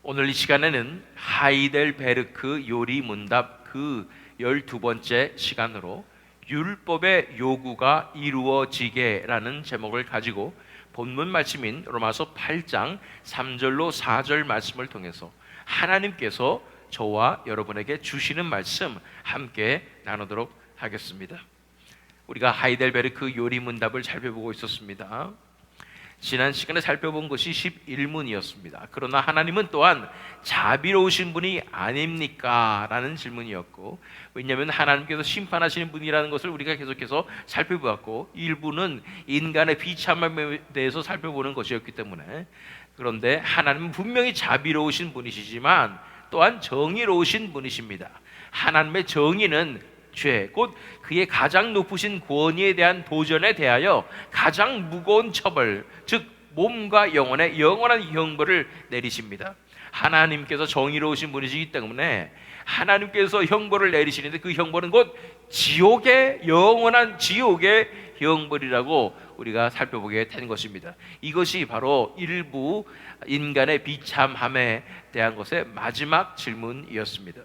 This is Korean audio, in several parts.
오늘 이 시간에는 하이델베르크 요리 문답 그 12번째 시간으로 율법의 요구가 이루어지게라는 제목을 가지고 본문 말씀인 로마서 8장 3절로 4절 말씀을 통해서 하나님께서 저와 여러분에게 주시는 말씀 함께 나누도록 하겠습니다. 우리가 하이델베르크 요리 문답을 살펴보고 있었습니다. 지난 시간에 살펴본 것이 11문이었습니다. 그러나 하나님은 또한 자비로우신 분이 아닙니까? 라는 질문이었고, 왜냐하면 하나님께서 심판하시는 분이라는 것을 우리가 계속해서 살펴보았고, 일부는 인간의 비참함에 대해서 살펴보는 것이었기 때문에, 그런데 하나님은 분명히 자비로우신 분이시지만 또한 정의로우신 분이십니다. 하나님의 정의는 죄, 곧 그의 가장 높으신 권위에 대한 도전에 대하여 가장 무거운 처벌, 즉 몸과 영혼의 영원한 형벌을 내리십니다. 하나님께서 정의로우신 분이시기 때문에 하나님께서 형벌을 내리시는데 그 형벌은 곧 지옥의 영원한 지옥의 형벌이라고 우리가 살펴보게 된 것입니다. 이것이 바로 일부 인간의 비참함에 대한 것의 마지막 질문이었습니다.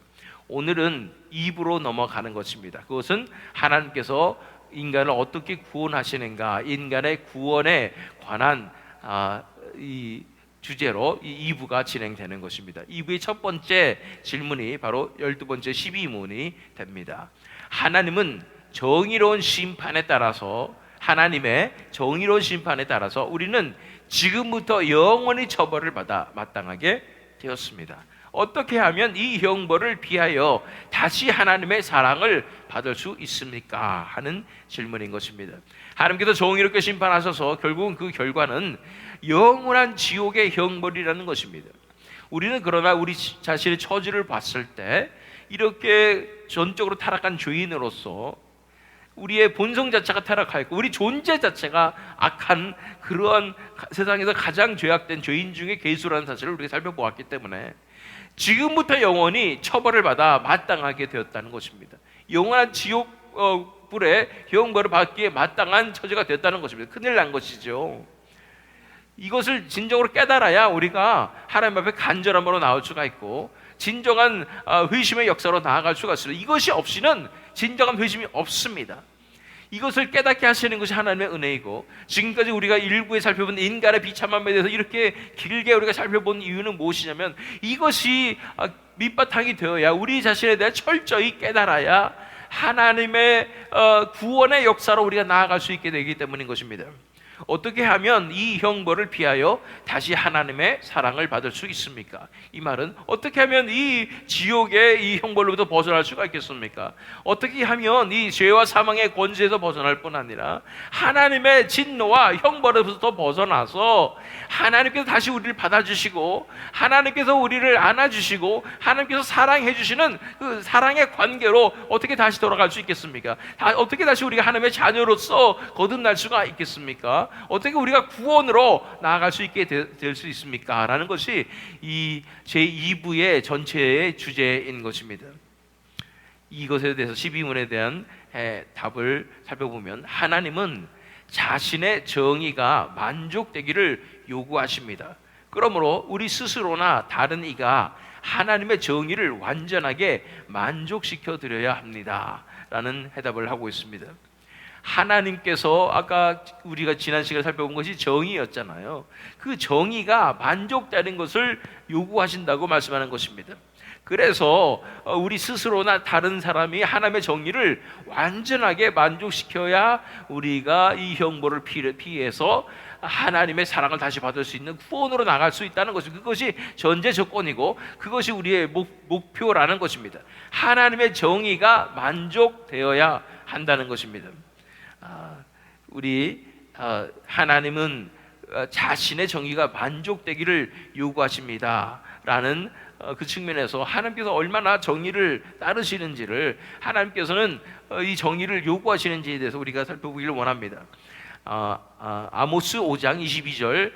오늘은 2부로 넘어가는 것입니다. 그것은 하나님께서 인간을 어떻게 구원하시는가, 인간의 구원에 관한 이 주제로 이 2부가 진행되는 것입니다. 2부의 첫 번째 질문이 바로 12번째 12문이 됩니다. 하나님은 정의로운 심판에 따라서, 하나님의 정의로운 심판에 따라서 우리는 지금부터 영원히 처벌을 받아 마땅하게 되었습니다. 어떻게 하면 이 형벌을 피하여 다시 하나님의 사랑을 받을 수 있습니까? 하는 질문인 것입니다. 하나님께서 정의롭게 심판하셔서 결국은 그 결과는 영원한 지옥의 형벌이라는 것입니다. 우리는 그러나 우리 자신의 처지를 봤을 때 이렇게 전적으로 타락한 죄인으로서 우리의 본성 자체가 타락하였고 우리 존재 자체가 악한 그러한 세상에서 가장 죄악된 죄인 중에 괴수라는 사실을 우리가 살펴보았기 때문에 지금부터 영원히 처벌을 받아 마땅하게 되었다는 것입니다. 영원한 지옥 불의 형벌을 받기에 마땅한 처지가 되었다는 것입니다. 큰일 난 것이죠. 이것을 진정으로 깨달아야 우리가 하나님 앞에 간절함으로 나올 수가 있고 진정한 회심의 역사로 나아갈 수가 있습니다. 이것이 없이는 진정한 회심이 없습니다. 이것을 깨닫게 하시는 것이 하나님의 은혜이고, 지금까지 우리가 일부에 살펴본 인간의 비참함에 대해서 이렇게 길게 우리가 살펴본 이유는 무엇이냐면 이것이 밑바탕이 되어야 우리 자신에 대해 철저히 깨달아야 하나님의 구원의 역사로 우리가 나아갈 수 있게 되기 때문인 것입니다. 어떻게 하면 이 형벌을 피하여 다시 하나님의 사랑을 받을 수 있습니까? 이 말은 어떻게 하면 이 지옥의 이 형벌로부터 벗어날 수가 있겠습니까? 어떻게 하면 이 죄와 사망의 권세에서 벗어날 뿐 아니라 하나님의 진노와 형벌로부터 벗어나서 하나님께서 다시 우리를 받아주시고 하나님께서 우리를 안아주시고 하나님께서 사랑해 주시는 그 사랑의 관계로 어떻게 다시 돌아갈 수 있겠습니까? 어떻게 다시 우리가 하나님의 자녀로서 거듭날 수가 있겠습니까? 어떻게 우리가 구원으로 나아갈 수 있게 될 수 있습니까? 라는 것이 이 제2부의 전체의 주제인 것입니다. 이것에 대해서 12문에 대한 답을 살펴보면 하나님은 자신의 정의가 만족되기를 요구하십니다. 그러므로 우리 스스로나 다른 이가 하나님의 정의를 완전하게 만족시켜 드려야 합니다. 라는 해답을 하고 있습니다. 하나님께서 아까 우리가 지난 시간에 살펴본 것이 정의였잖아요. 그 정의가 만족되는 것을 요구하신다고 말씀하는 것입니다. 그래서 우리 스스로나 다른 사람이 하나님의 정의를 완전하게 만족시켜야 우리가 이 형벌을 피해서 하나님의 사랑을 다시 받을 수 있는 구원으로 나갈 수 있다는 것이, 그것이 전제 조건이고 그것이 우리의 목표라는 것입니다. 하나님의 정의가 만족되어야 한다는 것입니다. 우리 하나님은 자신의 정의가 만족되기를 요구하십니다 라는 그 측면에서 하나님께서 얼마나 정의를 따르시는지를, 하나님께서는 이 정의를 요구하시는지에 대해서 우리가 살펴보기를 원합니다. 아모스 5장 22절로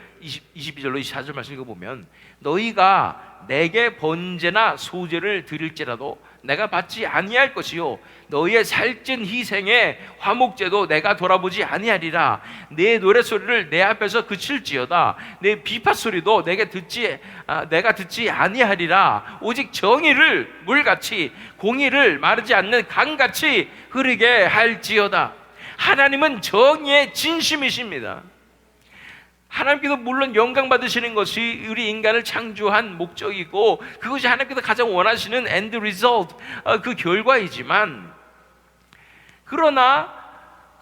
24절 말씀 읽어보면 너희가 내게 번제나 소제를 드릴지라도 내가 받지 아니할 것이요 너희의 살찐 희생의 화목제도 내가 돌아보지 아니하리라. 내 노래소리를 내 앞에서 그칠지어다 내 비파소리도 내가 듣지 아니하리라. 오직 정의를 물같이 공의를 마르지 않는 강같이 흐르게 할지어다. 하나님은 정의의 진심이십니다. 하나님께서 물론 영광 받으시는 것이 우리 인간을 창조한 목적이고 그것이 하나님께서 가장 원하시는 end result, 그 결과이지만, 그러나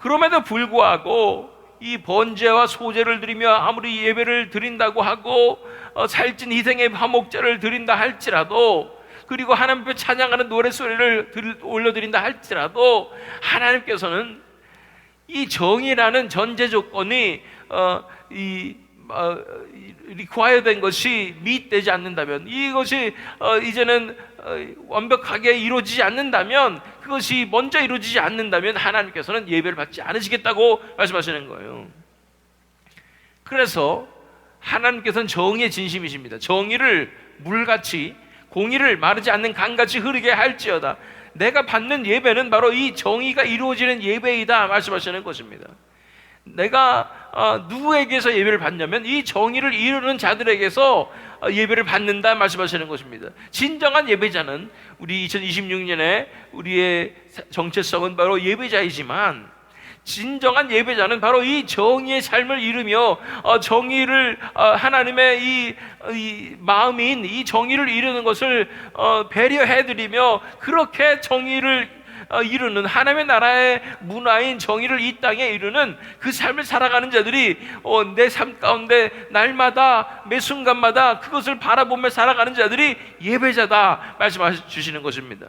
그럼에도 불구하고 이 번제와 소제를 드리며 아무리 예배를 드린다고 하고 살찐 희생의 화목제를 드린다 할지라도, 그리고 하나님 앞에 찬양하는 노래소리를 올려드린다 할지라도 하나님께서는 이 정의라는 전제 조건이 리퀘어된 것이 미되지 않는다면, 이것이 이제는 완벽하게 이루어지지 않는다면, 그것이 먼저 이루어지지 않는다면 하나님께서는 예배를 받지 않으시겠다고 말씀하시는 거예요. 그래서 하나님께서는 정의의 진심이십니다. 정의를 물같이 공의를 마르지 않는 강같이 흐르게 할지어다. 내가 받는 예배는 바로 이 정의가 이루어지는 예배이다 말씀하시는 것입니다. 내가 누구에게서 예배를 받냐면 이 정의를 이루는 자들에게서 예배를 받는다 말씀하시는 것입니다. 진정한 예배자는, 우리 2026년에 우리의 정체성은 바로 예배자이지만, 진정한 예배자는 바로 이 정의의 삶을 이루며 정의를 하나님의 이 마음인 이 정의를 이루는 것을 배려해드리며 그렇게 정의를 이루는 하나님의 나라의 문화인 정의를 이 땅에 이루는 그 삶을 살아가는 자들이 내 삶 가운데 날마다 매 순간마다 그것을 바라보며 살아가는 자들이 예배자다 말씀해 주시는 것입니다.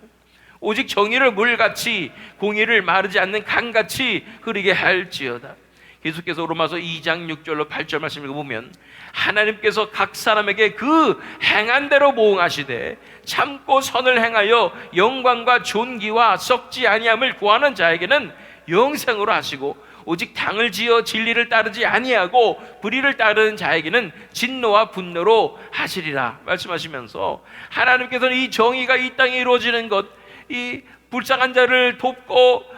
오직 정의를 물같이 공의를 마르지 않는 강같이 흐르게 할지어다. 계속해서 로마서 2장 6절로 8절 말씀 읽어보면 하나님께서 각 사람에게 그 행한 대로 보응하시되 참고 선을 행하여 영광과 존귀와 썩지 아니함을 구하는 자에게는 영생으로 하시고 오직 당을 지어 진리를 따르지 아니하고 불의를 따르는 자에게는 진노와 분노로 하시리라 말씀하시면서, 하나님께서는 이 정의가 이 땅에 이루어지는 것, 이 불쌍한 자를 돕고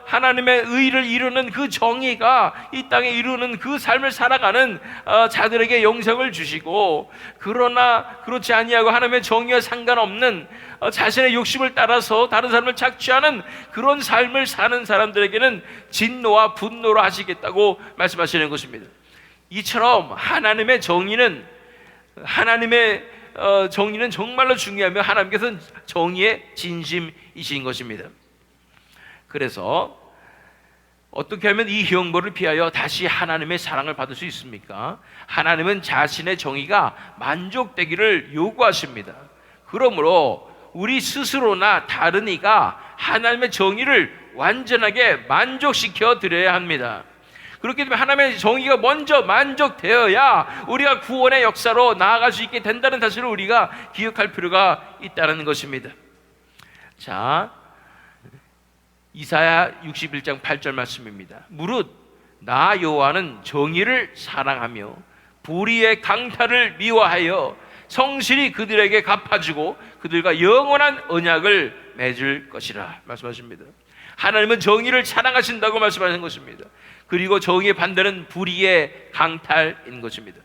하나님의 의를 이루는 그 정의가 이 땅에 이루는 그 삶을 살아가는 자들에게 영생을 주시고, 그러나 그렇지 아니하고 하나님의 정의와 상관없는 자신의 욕심을 따라서 다른 사람을 착취하는 그런 삶을 사는 사람들에게는 진노와 분노로 하시겠다고 말씀하시는 것입니다. 이처럼 하나님의 정의는 정의는 중요하며 하나님께서는 정의의 진심이신 것입니다. 그래서 어떻게 하면 이 형벌을 피하여 다시 하나님의 사랑을 받을 수 있습니까? 하나님은 자신의 정의가 만족되기를 요구하십니다. 그러므로 우리 스스로나 다른 이가 하나님의 정의를 완전하게 만족시켜 드려야 합니다. 그렇기 때문에 하나님의 정의가 먼저 만족되어야 우리가 구원의 역사로 나아갈 수 있게 된다는 사실을 우리가 기억할 필요가 있다는 것입니다. 자, 이사야 61장 8절 말씀입니다. 무릇 나 여호와는 정의를 사랑하며 불의의 강탈을 미워하여 성실히 그들에게 갚아주고 그들과 영원한 언약을 맺을 것이라 말씀하십니다. 하나님은 정의를 사랑하신다고 말씀하시는 것입니다. 그리고 정의의 반대는 불의의 강탈인 것입니다.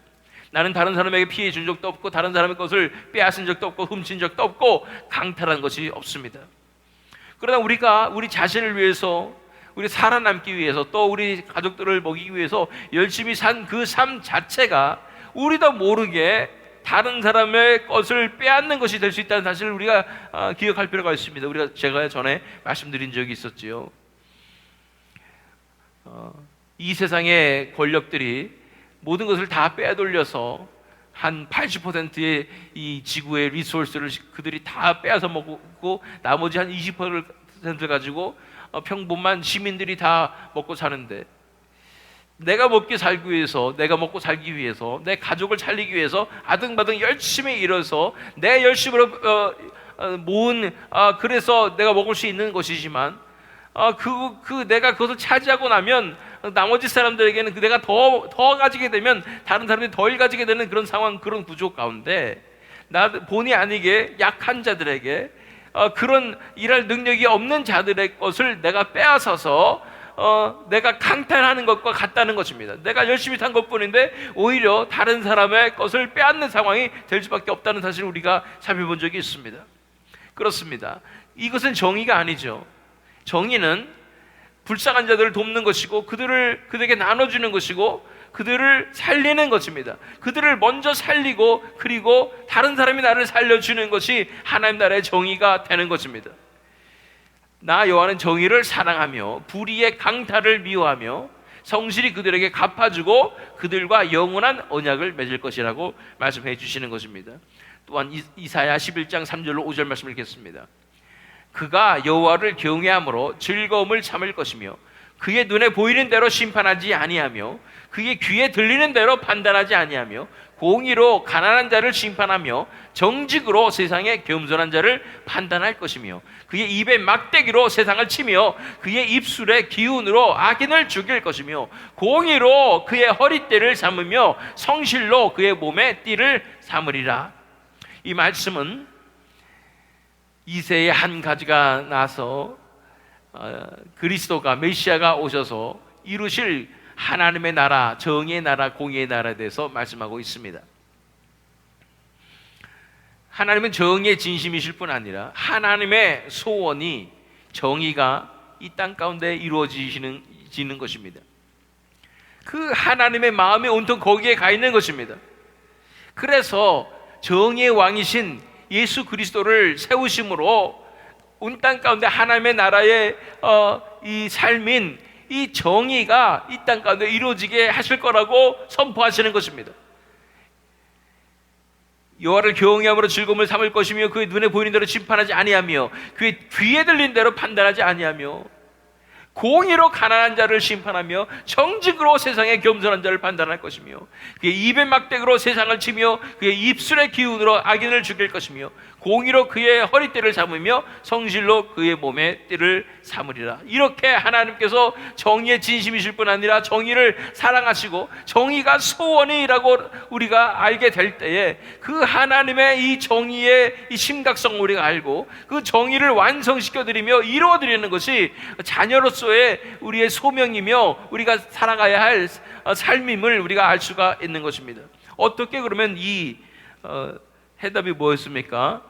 나는 다른 사람에게 피해 준 적도 없고 다른 사람의 것을 빼앗은 적도 없고 훔친 적도 없고 강탈한 것이 없습니다. 그러나 우리가 우리 자신을 위해서, 우리 살아남기 위해서, 또 우리 가족들을 먹이기 위해서 열심히 산 그 삶 자체가 우리도 모르게 다른 사람의 것을 빼앗는 것이 될 수 있다는 사실을 우리가 기억할 필요가 있습니다. 제가 전에 말씀드린 적이 있었지요. 이 세상의 권력들이 모든 것을 다 빼돌려서 한 80%의 이 지구의 리소스를 그들이 다 빼앗아 먹고 나머지 한 20% 가지고 평범한 시민들이 다 먹고 사는데, 내가 먹고 살기 위해서, 내 가족을 살리기 위해서 아등바등 열심히 일어서 내 열심으로 모은 그래서 내가 먹을 수 있는 것이지만 내가 그것을 차지하고 나면 나머지 사람들에게는 내가 더 가지게 되면 다른 사람들이 덜 가지게 되는 그런 상황, 그런 구조 가운데 나 본의 아니게 약한 자들에게 그런 일할 능력이 없는 자들의 것을 내가 빼앗아서 내가 강탈하는 것과 같다는 것입니다. 내가 열심히 산 것뿐인데 오히려 다른 사람의 것을 빼앗는 상황이 될 수밖에 없다는 사실을 우리가 살펴본 적이 있습니다. 그렇습니다. 이것은 정의가 아니죠. 정의는 불쌍한 자들을 돕는 것이고 그들에게 나눠주는 것이고 그들을 살리는 것입니다. 그들을 먼저 살리고 그리고 다른 사람이 나를 살려주는 것이 하나님 나라의 정의가 되는 것입니다. 나 여호와는 정의를 사랑하며 불의의 강탈을 미워하며 성실히 그들에게 갚아주고 그들과 영원한 언약을 맺을 것이라고 말씀해 주시는 것입니다. 또한 이사야 11장 3절로 5절 말씀을 읽겠습니다. 그가 여호와를 경외함으로 즐거움을 참을 것이며 그의 눈에 보이는 대로 심판하지 아니하며 그의 귀에 들리는 대로 판단하지 아니하며 공의로 가난한 자를 심판하며 정직으로 세상의 겸손한 자를 판단할 것이며 그의 입에 막대기로 세상을 치며 그의 입술의 기운으로 악인을 죽일 것이며 공의로 그의 허리띠를 삼으며 성실로 그의 몸에 띠를 삼으리라. 이 말씀은 이새의 한 가지가 나서 그리스도가 메시아가 오셔서 이루실 하나님의 나라, 정의의 나라, 공의의 나라에 대해서 말씀하고 있습니다. 하나님은 정의의 진심이실 뿐 아니라 하나님의 소원이 정의가 이 땅 가운데 이루어지는 것입니다. 그 하나님의 마음이 온통 거기에 가 있는 것입니다. 그래서 정의의 왕이신 예수 그리스도를 세우심으로 온 땅 가운데 하나님의 나라의 이 삶인 이 정의가 이 땅 가운데 이루어지게 하실 거라고 선포하시는 것입니다. 여호와를 경외함으로 즐거움을 삼을 것이며 그의 눈에 보이는 대로 심판하지 아니하며 그의 귀에 들린 대로 판단하지 아니하며 공의로 가난한 자를 심판하며 정직으로 세상의 겸손한 자를 판단할 것이며 그의 입의 막대기로 세상을 치며 그의 입술의 기운으로 악인을 죽일 것이며 공의로 그의 허리띠를 삼으며 성실로 그의 몸에 띠를 삼으리라. 이렇게 하나님께서 정의의 진심이실 뿐 아니라 정의를 사랑하시고 정의가 소원이라고 우리가 알게 될 때에 그 하나님의 이 정의의 이 심각성을 우리가 알고 그 정의를 완성시켜드리며 이루어드리는 것이 자녀로서의 우리의 소명이며 우리가 살아가야 할 삶임을 우리가 알 수가 있는 것입니다. 어떻게 그러면 이 해답이 뭐였습니까?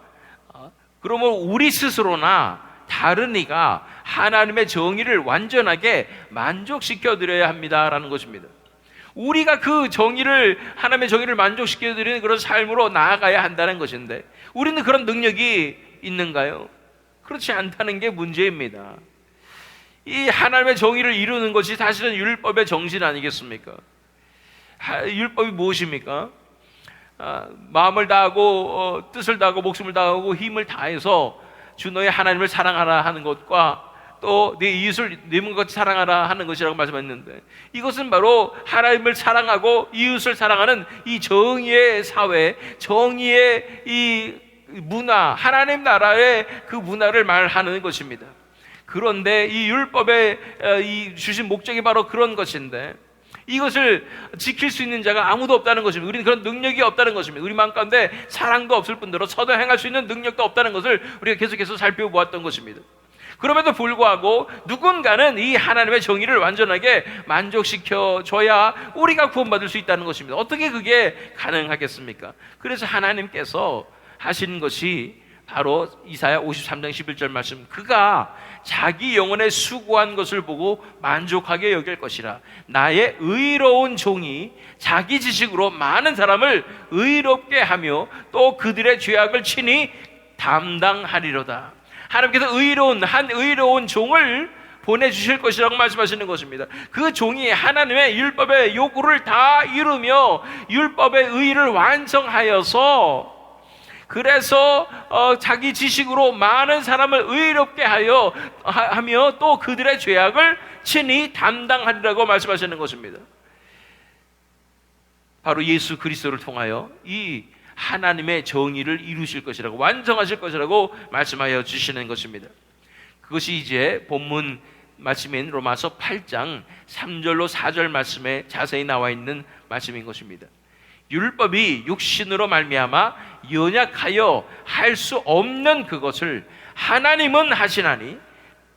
그러면 우리 스스로나 다른 이가 하나님의 정의를 완전하게 만족시켜 드려야 합니다라는 것입니다. 우리가 그 정의를, 하나님의 정의를 만족시켜 드리는 그런 삶으로 나아가야 한다는 것인데 우리는 그런 능력이 있는가요? 그렇지 않다는 게 문제입니다. 이 하나님의 정의를 이루는 것이 사실은 율법의 정신 아니겠습니까? 율법이 무엇입니까? 마음을 다하고 뜻을 다하고 목숨을 다하고 힘을 다해서 주 너의 하나님을 사랑하라 하는 것과 또 내 이웃을 내 몸같이 사랑하라 하는 것이라고 말씀했는데 이것은 바로 하나님을 사랑하고 이웃을 사랑하는 이 정의의 사회, 정의의 이 문화, 하나님 나라의 그 문화를 말하는 것입니다. 그런데 이 율법의 이 주신 목적이 바로 그런 것인데 이것을 지킬 수 있는 자가 아무도 없다는 것입니다. 우리는 그런 능력이 없다는 것입니다. 우리 마음 가운데 사랑도 없을 뿐더러 서도 행할 수 있는 능력도 없다는 것을 우리가 계속해서 살펴보았던 것입니다. 그럼에도 불구하고 누군가는 이 하나님의 정의를 완전하게 만족시켜줘야 우리가 구원받을 수 있다는 것입니다. 어떻게 그게 가능하겠습니까? 그래서 하나님께서 하신 것이 바로 이사야 53장 11절 말씀, 그가 자기 영혼에 수고한 것을 보고 만족하게 여길 것이라. 나의 의로운 종이 자기 지식으로 많은 사람을 의롭게 하며 또 그들의 죄악을 친히 담당하리로다. 하나님께서 의로운 종을 보내주실 것이라고 말씀하시는 것입니다. 그 종이 하나님의 율법의 요구를 다 이루며 율법의 의를 완성하여서 그래서 자기 지식으로 많은 사람을 의롭게 하며 또 그들의 죄악을 친히 담당하리라고 말씀하시는 것입니다. 바로 예수 그리스도를 통하여 이 하나님의 정의를 이루실 것이라고, 완성하실 것이라고 말씀하여 주시는 것입니다. 그것이 이제 본문 말씀인 로마서 8장 3절로 4절 말씀에 자세히 나와 있는 말씀인 것입니다. 율법이 육신으로 말미암아 연약하여 할 수 없는 그것을 하나님은 하시나니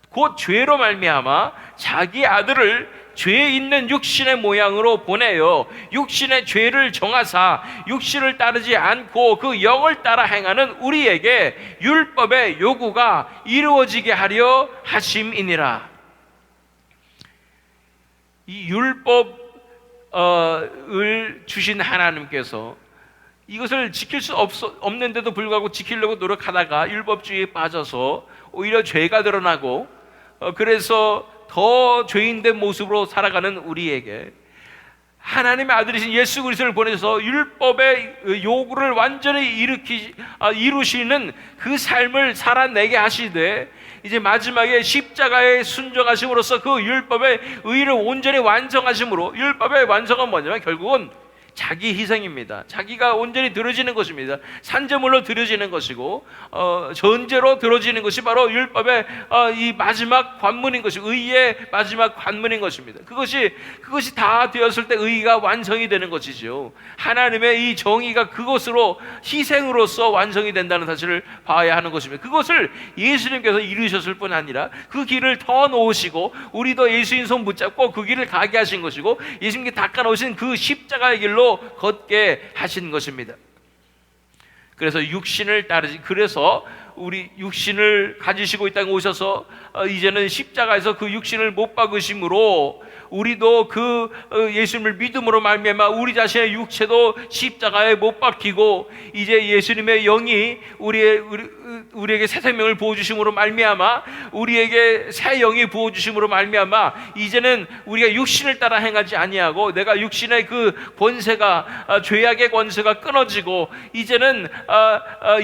곧 죄로 말미암아 자기 아들을 죄 있는 육신의 모양으로 보내어 육신의 죄를 정하사 육신을 따르지 않고 그 영을 따라 행하는 우리에게 율법의 요구가 이루어지게 하려 하심이니라. 이 율법을 주신 하나님께서 이것을 지킬 수 없는데도 불구하고 지키려고 노력하다가 율법주의에 빠져서 오히려 죄가 드러나고 그래서 더 죄인된 모습으로 살아가는 우리에게 하나님의 아들이신 예수 그리스도를 보내셔서 율법의 요구를 완전히 이루시는 그 삶을 살아내게 하시되 이제 마지막에 십자가에 순종하심으로써 그 율법의 의를 온전히 완성하심으로, 율법의 완성은 뭐냐면 결국은 자기 희생입니다. 자기가 온전히 드려지는 것입니다. 산제물로 드려지는 것이고 전제로 드려지는 것이 바로 율법의 이 마지막 관문인 것이, 의의 마지막 관문인 것입니다. 그것이 다 되었을 때 의가 완성이 되는 것이죠. 하나님의 이 정의가 그것으로 희생으로서 완성이 된다는 사실을 봐야 하는 것입니다. 그것을 예수님께서 이루셨을 뿐 아니라 그 길을 더 놓으시고 우리도 예수님 손 붙잡고 그 길을 가게 하신 것이고 예수님께 닦아놓으신 그 십자가의 길로 걷게 하신 것입니다. 그래서 육신을 따르지, 그래서 우리 육신을 가지시고 이 땅에 오셔서 이제는 십자가에서 그 육신을 못 박으심으로 우리도 그 예수님을 믿음으로 말미암아 우리 자신의 육체도 십자가에 못 박히고 이제 예수님의 영이 우리에게 새 생명을 부어주심으로 말미암아 우리에게 새 영이 부어주심으로 말미암아 이제는 우리가 육신을 따라 행하지 아니하고 내가 육신의 그 권세가 죄악의 권세가 끊어지고 이제는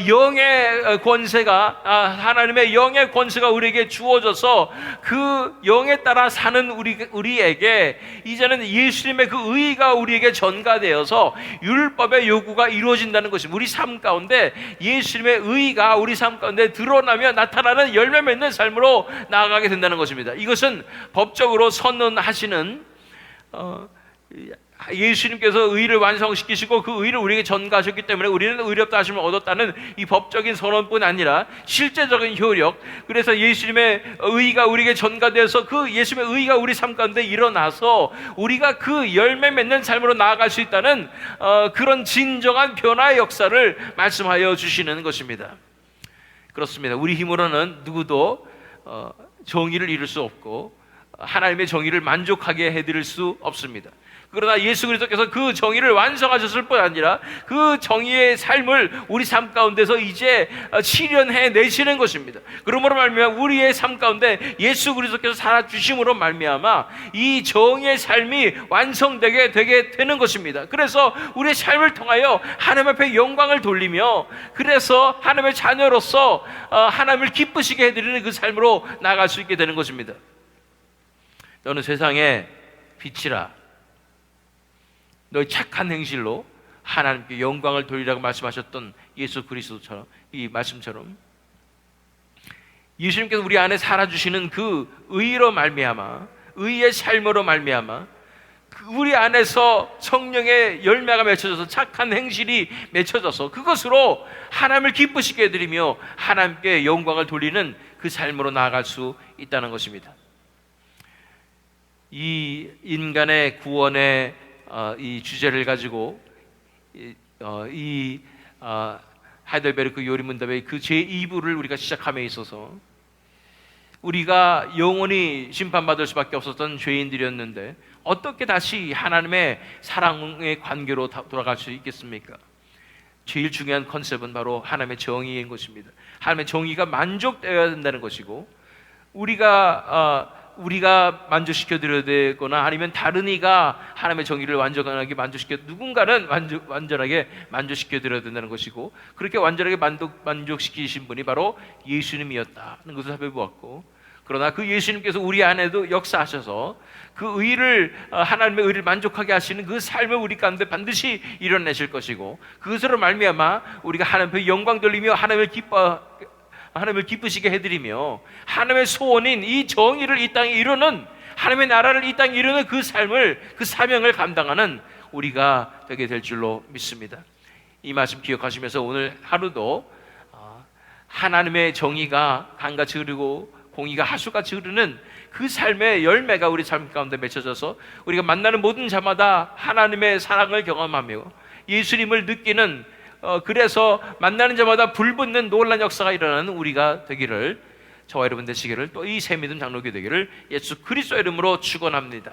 영의 권세가 하나님의 영의 권세가 우리에게 주어져서 그 영에 따라 사는 우리에게 이제는 예수님의 그 의가 우리에게 전가되어서 율법의 요구가 이루어진다는 것입니다. 우리 삶 가운데 예수님의 의가 우리 삶 가운데 드러나며 나타나는 열매 맺는 삶으로 나아가게 된다는 것입니다. 이것은 법적으로 선언하시는 예수님께서 의를 완성시키시고 그 의를 우리에게 전가하셨기 때문에 우리는 의롭다 하심을 얻었다는 이 법적인 선언뿐 아니라 실제적인 효력, 그래서 예수님의 의가 우리에게 전가되어서 그 예수님의 의가 우리 삶 가운데 일어나서 우리가 그 열매 맺는 삶으로 나아갈 수 있다는 그런 진정한 변화의 역사를 말씀하여 주시는 것입니다. 그렇습니다. 우리 힘으로는 누구도 정의를 이룰 수 없고 하나님의 정의를 만족하게 해드릴 수 없습니다. 그러나 예수 그리스도께서 그 정의를 완성하셨을 뿐 아니라 그 정의의 삶을 우리 삶 가운데서 이제 실현해 내시는 것입니다. 그러므로 말미암아 우리의 삶 가운데 예수 그리스도께서 살아주심으로 말미암아 이 정의의 삶이 완성되게 되게 되는 것입니다. 그래서 우리의 삶을 통하여 하나님 앞에 영광을 돌리며 그래서 하나님의 자녀로서 하나님을 기쁘시게 해드리는 그 삶으로 나아갈 수 있게 되는 것입니다. 너는 세상의 빛이라. 너의 착한 행실로 하나님께 영광을 돌리라고 말씀하셨던 예수 그리스도처럼, 이 말씀처럼 예수님께서 우리 안에 살아주시는 그 의로 말미암아, 의의 삶으로 말미암아 우리 안에서 성령의 열매가 맺혀져서 착한 행실이 맺혀져서 그것으로 하나님을 기쁘시게 해드리며 하나님께 영광을 돌리는 그 삶으로 나아갈 수 있다는 것입니다. 이 인간의 구원의 이 주제를 가지고 하이델베르크 요리문답의 그 제2부를 우리가 시작함에 있어서 우리가 영원히 심판받을 수밖에 없었던 죄인들이었는데 어떻게 다시 하나님의 사랑의 관계로 돌아갈 수 있겠습니까? 제일 중요한 컨셉은 바로 하나님의 정의인 것입니다. 하나님의 정의가 만족되어야 된다는 것이고 우리가 만족시켜드려야 되거나 아니면 다른 이가 하나님의 정의를 완전하게 누군가는 완전하게 만족시켜드려야 된다는 것이고 그렇게 완전하게 만족시키신 분이 바로 예수님이었다는 것을 살펴보았고 그러나 그 예수님께서 우리 안에도 역사하셔서 그 의를 하나님의 의를 만족하게 하시는 그 삶을 우리 가운데 반드시 이뤄내실 것이고 그것으로 말미암아 우리가 하나님 앞에 영광 돌리며 하나님을 하나님을 기쁘시게 해드리며 하나님의 소원인 이 정의를 이 땅에 이루는, 하나님의 나라를 이 땅에 이루는 그 삶을, 그 사명을 감당하는 우리가 되게 될 줄로 믿습니다. 이 말씀 기억하시면서 오늘 하루도 하나님의 정의가 강같이 흐르고 공의가 하수같이 흐르는 그 삶의 열매가 우리 삶 가운데 맺혀져서 우리가 만나는 모든 자마다 하나님의 사랑을 경험하며 예수님을 느끼는, 그래서 만나는 자마다 불붙는 놀란 역사가 일어나는 우리가 되기를, 저와 여러분 되시기를, 또 이 새믿음 장로교 되기를 예수 그리스도의 이름으로 축원합니다.